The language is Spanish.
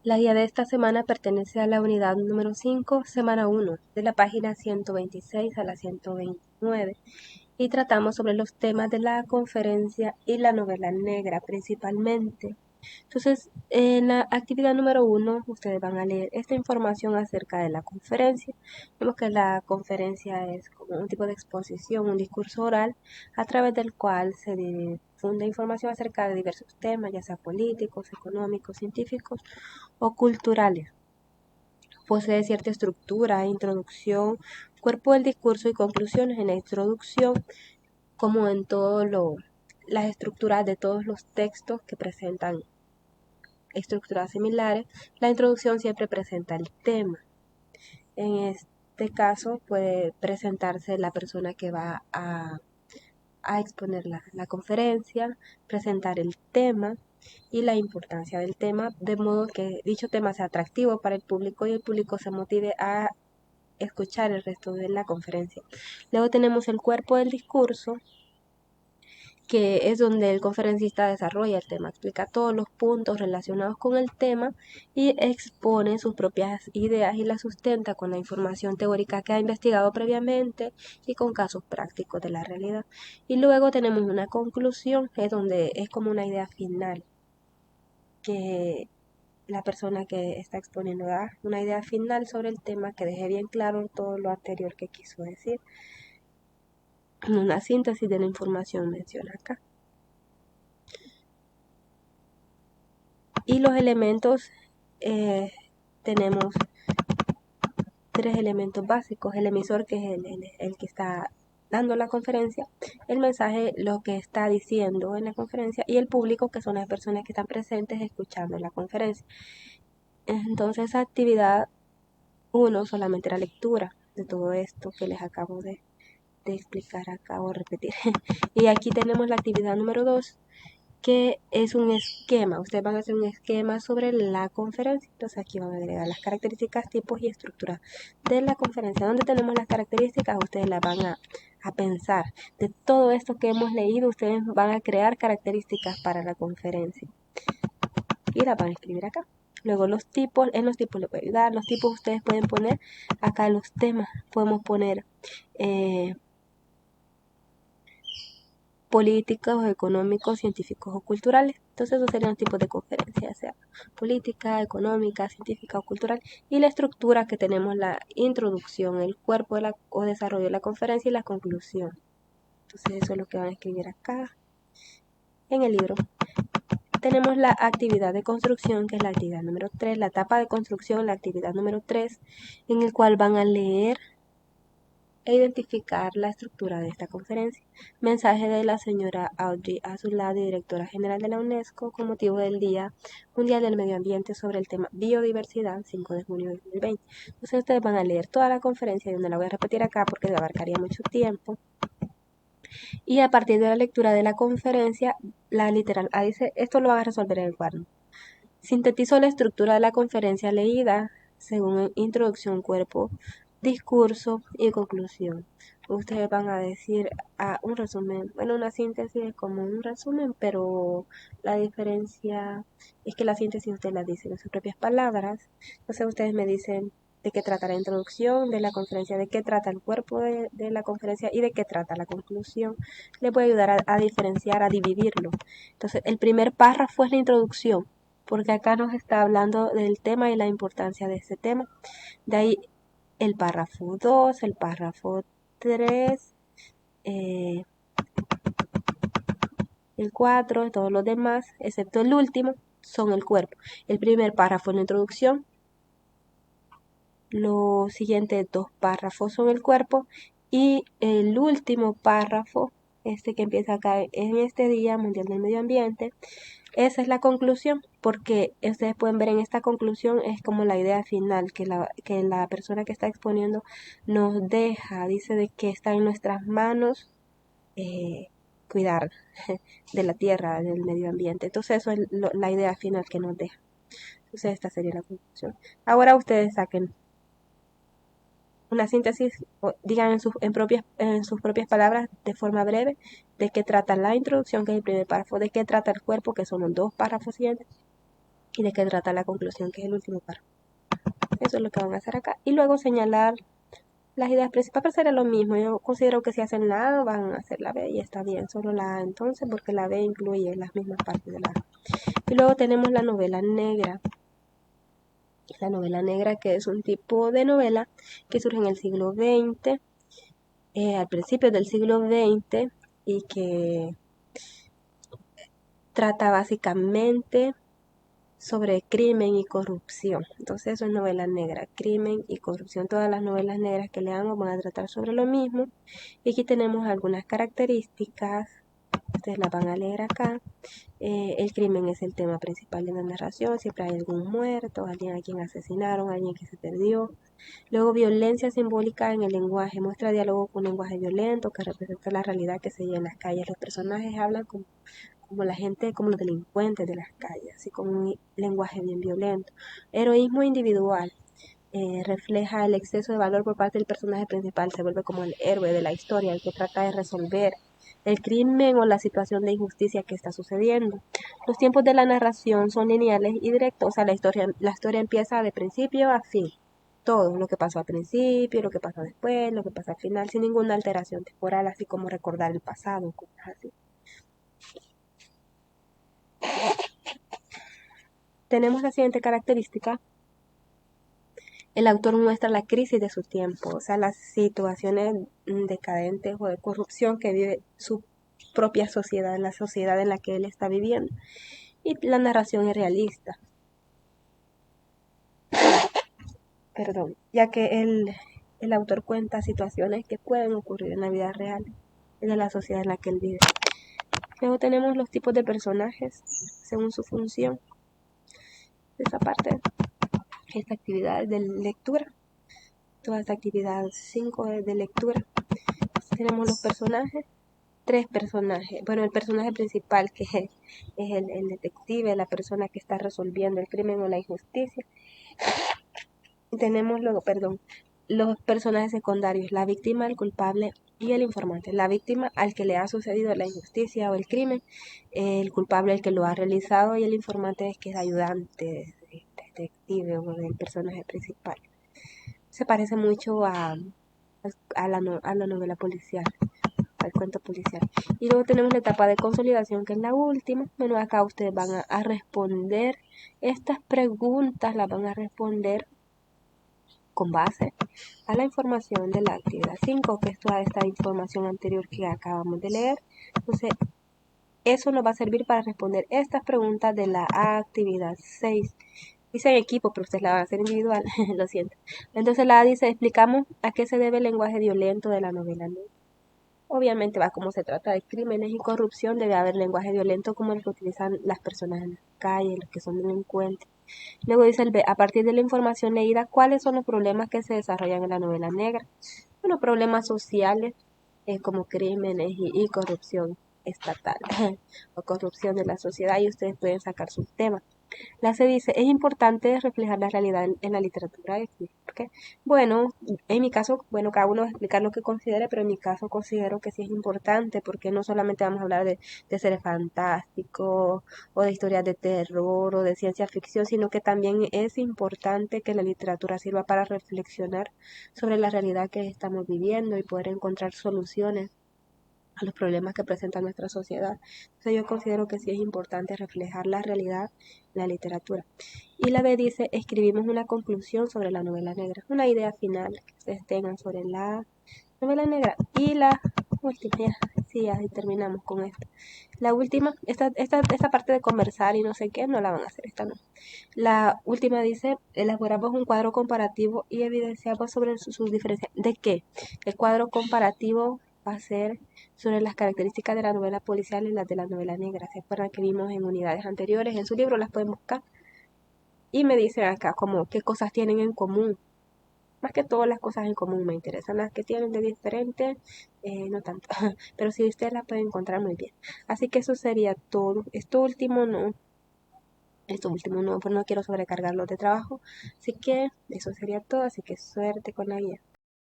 La guía de esta semana pertenece a la unidad número 5, semana 1, de la página 126 a la 129, y tratamos sobre los temas de la conferencia y la novela negra principalmente. Entonces, en la actividad número 1, ustedes van a leer esta información acerca de la conferencia. Vemos que la conferencia es como un tipo de exposición, un discurso oral, a través del cual se difunde información acerca de diversos temas, ya sea políticos, económicos, científicos o culturales. Posee cierta estructura, introducción, cuerpo del discurso y conclusiones. En la introducción, como en las estructuras de todos los textos que presentan estructuras similares, la introducción siempre presenta el tema. En este caso puede presentarse la persona que va a exponer la conferencia, presentar el tema y la importancia del tema, de modo que dicho tema sea atractivo para el público y el público se motive a escuchar el resto de la conferencia. Luego tenemos el cuerpo del discurso, que es donde el conferencista desarrolla el tema, explica todos los puntos relacionados con el tema y expone sus propias ideas y las sustenta con la información teórica que ha investigado previamente y con casos prácticos de la realidad. Y luego tenemos una conclusión, es donde es como una idea final que la persona que está exponiendo da una idea final sobre el tema que deje bien claro todo lo anterior que quiso decir. Una síntesis de la información menciona acá. Y los elementos, tenemos tres elementos básicos: el emisor, que es el que está dando la conferencia, el mensaje, lo que está diciendo en la conferencia, y el público, que son las personas que están presentes escuchando la conferencia. Entonces, actividad 1 solamente la lectura de todo esto que les acabo de explicar, acabo de repetir. Y aquí tenemos la actividad número 2, que es un esquema. Ustedes van a hacer un esquema sobre la conferencia. Entonces aquí van a agregar las características, tipos y estructura de la conferencia. Donde tenemos las características, ustedes las van a pensar. De todo esto que hemos leído, ustedes van a crear características para la conferencia y las van a escribir acá. Luego los tipos, en los tipos les voy a ayudar. Los tipos ustedes pueden poner acá los temas. Podemos poner políticos, económicos, científicos o culturales. Entonces esos serían los tipos de conferencia, ya sea política, económica, científica o cultural. Y la estructura, que tenemos la introducción, el cuerpo o desarrollo de la conferencia y la conclusión. Entonces eso es lo que van a escribir acá en el libro. Tenemos la actividad de construcción, que es la actividad número 3, la etapa de construcción, la actividad número 3, en el cual van a leer e identificar la estructura de esta conferencia. Mensaje de la señora Audrey Azoulay, directora general de la UNESCO, con motivo del Día Mundial del Medio Ambiente, sobre el tema biodiversidad, 5 de junio de 2020. Entonces ustedes van a leer toda la conferencia, y no la voy a repetir acá porque abarcaría mucho tiempo. Y a partir de la lectura de la conferencia, la literal dice, esto lo van a resolver en el cuaderno. Sintetizo la estructura de la conferencia leída según introducción, cuerpo, discurso y conclusión. Ustedes van a decir un resumen. Bueno, una síntesis es como un resumen, pero la diferencia es que la síntesis ustedes la dicen en sus propias palabras. Entonces ustedes me dicen de qué trata la introducción de la conferencia, de qué trata el cuerpo de la conferencia y de qué trata la conclusión. Les voy a ayudar a diferenciar, a dividirlo. Entonces, el primer párrafo es la introducción, porque acá nos está hablando del tema y la importancia de ese tema. De ahí el párrafo 2, el párrafo 3, el 4, todos los demás, excepto el último, son el cuerpo. El primer párrafo es la introducción, los siguientes 2 párrafos son el cuerpo, y el último párrafo, este que empieza acá, en este Día Mundial del Medio Ambiente, esa es la conclusión, porque ustedes pueden ver en esta conclusión es como la idea final que la persona que está exponiendo nos deja. Dice de que está en nuestras manos cuidar de la tierra, del medio ambiente. Entonces eso es la idea final que nos deja. Entonces esta sería la conclusión. Ahora ustedes saquen una síntesis, o digan en sus propias palabras, de forma breve, de qué trata la introducción, que es el primer párrafo, de qué trata el cuerpo, que son los 2 párrafos siguientes, y de qué trata la conclusión, que es el último párrafo. Eso es lo que van a hacer acá. Y luego señalar las ideas principales. Será lo mismo. Yo considero que si hacen la A, van a hacer la B y está bien. Solo la A entonces, porque la B incluye las mismas partes de la A. Y luego tenemos la novela negra. La novela negra, que es un tipo de novela que surge en el siglo XX, al principio del siglo XX, y que trata básicamente sobre crimen y corrupción. Entonces eso es novela negra, crimen y corrupción. Todas las novelas negras que leamos van a tratar sobre lo mismo. Y aquí tenemos algunas características, ustedes las van a leer acá. El crimen es el tema principal de la narración, siempre hay algún muerto, alguien a quien asesinaron, alguien que se perdió. Luego, violencia simbólica en el lenguaje, muestra diálogo con un lenguaje violento que representa la realidad que se vive en las calles. Los personajes hablan como la gente, como los delincuentes de las calles, así como un lenguaje bien violento. Heroísmo individual, refleja el exceso de valor por parte del personaje principal, se vuelve como el héroe de la historia, el que trata de resolver el crimen o la situación de injusticia que está sucediendo. Los tiempos de la narración son lineales y directos, o sea, la historia empieza de principio a fin. Todo lo que pasó al principio, lo que pasó después, lo que pasa al final, sin ninguna alteración temporal, así como recordar el pasado, cosas así. Tenemos la siguiente característica. El autor muestra la crisis de su tiempo, o sea, las situaciones decadentes o de corrupción que vive su propia sociedad, la sociedad en la que él está viviendo. Y la narración es realista, ya que el autor cuenta situaciones que pueden ocurrir en la vida real de la sociedad en la que él vive. Luego tenemos los tipos de personajes según su función. Esa parte, esta actividad de lectura, toda esta actividad 5 de lectura. Tenemos los personajes, 3 personajes. Bueno, el personaje principal, que es el detective, la persona que está resolviendo el crimen o la injusticia. Tenemos los personajes secundarios, la víctima, el culpable y el informante. La víctima, al que le ha sucedido la injusticia o el crimen, el culpable, el que lo ha realizado, y el informante es que es ayudante del detective o del personaje principal. Se parece mucho a la novela policial, al cuento policial. Y luego tenemos la etapa de consolidación, que es la última. Bueno, acá ustedes van a responder estas preguntas, las van a responder con base a la información de la actividad 5, que es toda esta información anterior que acabamos de leer. Entonces, eso nos va a servir para responder estas preguntas de la actividad 6. Dice en equipo, pero ustedes la van a hacer individual, lo siento. Entonces la A dice, explicamos a qué se debe el lenguaje violento de la novela negra. Obviamente como se trata de crímenes y corrupción, debe haber lenguaje violento como el que utilizan las personas en la calle, los que son delincuentes. Luego dice el B, a partir de la información leída, ¿cuáles son los problemas que se desarrollan en la novela negra? Bueno, problemas sociales como crímenes y corrupción estatal o corrupción de la sociedad, y ustedes pueden sacar sus temas. La C dice, es importante reflejar la realidad en la literatura. ¿Por qué? Bueno, en mi caso, bueno, cada uno va a explicar lo que considere, pero en mi caso considero que sí es importante, porque no solamente vamos a hablar de seres fantásticos o de historias de terror o de ciencia ficción, sino que también es importante que la literatura sirva para reflexionar sobre la realidad que estamos viviendo y poder encontrar soluciones a los problemas que presenta nuestra sociedad. Entonces yo considero que sí es importante reflejar la realidad en la literatura. Y la B dice, escribimos una conclusión sobre la novela negra, una idea final que ustedes tengan sobre la novela negra. Y la última, sí, así terminamos con esto. La última, esta parte de conversar y no sé qué, no la van a hacer, esta no. La última dice, elaboramos un cuadro comparativo y evidenciamos sobre sus diferencias. ¿De qué? El cuadro comparativo va a ser sobre las características de la novela policial y las de la novela negra. ¿Se acuerdan que vimos en unidades anteriores? En su libro las pueden buscar. Y me dicen acá como qué cosas tienen en común. Más que todas las cosas en común me interesan. Las que tienen de diferente, no tanto. Pero si ustedes las pueden encontrar muy bien. Así que eso sería todo. Esto último no, pues no quiero sobrecargarlos de trabajo. Así que eso sería todo. Así que suerte con la guía.